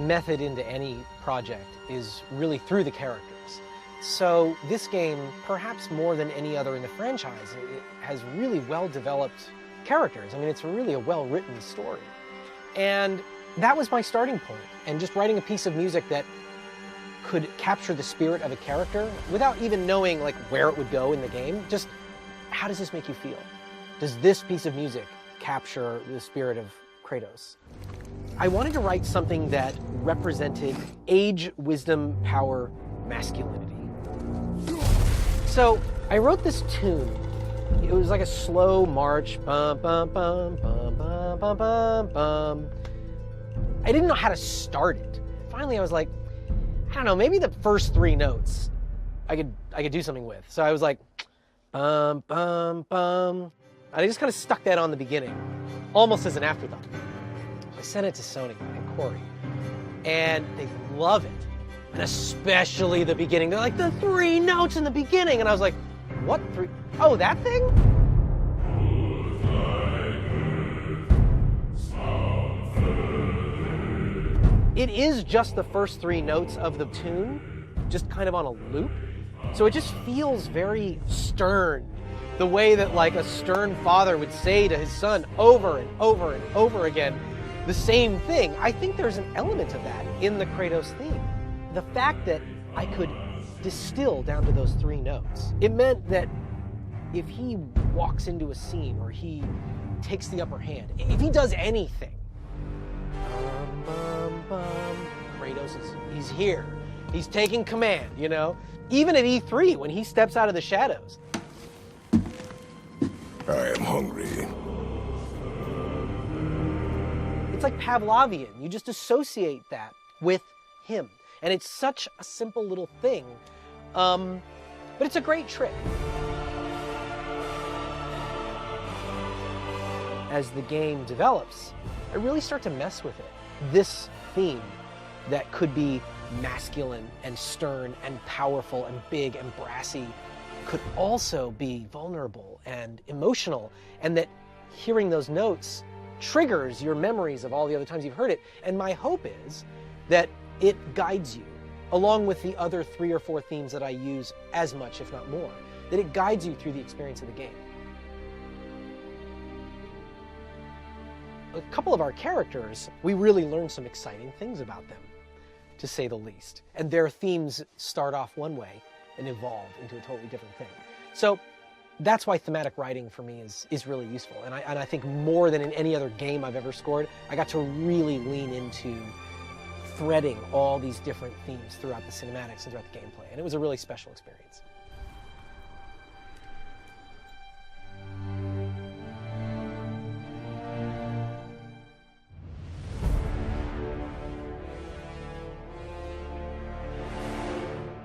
method into any project is really through the characters. So this game, perhaps more than any other in the franchise, it has really well-developed characters. I mean, it's really a well-written story. And that was my starting point. And just writing a piece of music that could capture the spirit of a character without even knowing like where it would go in the game. Just, how does this make you feel? Does this piece of music capture the spirit of Kratos? I wanted to write something that represented age, wisdom, power, masculinity. So I wrote this tune. It was like a slow march. Bum, bum, bum, bum, bum, bum, bum, bum. I didn't know how to start it. Finally, I was like, I don't know, maybe the first three notes I could do something with. So I was like, bum, bum, bum. And I just kind of stuck that on the beginning, almost as an afterthought. I sent it to Sony and Corey, and they love it. And especially the beginning. They're like, the three notes in the beginning. And I was like, what three? Oh, that thing? It is just the first three notes of the tune, just kind of on a loop. So it just feels very stern. The way that like a stern father would say to his son over and over and over again, the same thing. I think there's an element of that in the Kratos theme. The fact that I could distill down to those three notes, it meant that if he walks into a scene or he takes the upper hand, if he does anything, Kratos he's here. He's taking command, you know? Even at E3, when he steps out of the shadows. I am hungry. It's like Pavlovian. You just associate that with him. And it's such a simple little thing, but it's a great trick. As the game develops, I really start to mess with it. This theme that could be masculine and stern and powerful and big and brassy could also be vulnerable and emotional, and that hearing those notes triggers your memories of all the other times you've heard it. And my hope is that it guides you, along with the other 3 or 4 themes that I use as much, if not more, that it guides you through the experience of the game. A couple of our characters, we really learned some exciting things about them, to say the least. And their themes start off one way and evolve into a totally different thing. So that's why thematic writing for me is really useful. And I think more than in any other game I've ever scored, I got to really lean into threading all these different themes throughout the cinematics and throughout the gameplay. And it was a really special experience.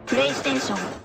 PlayStation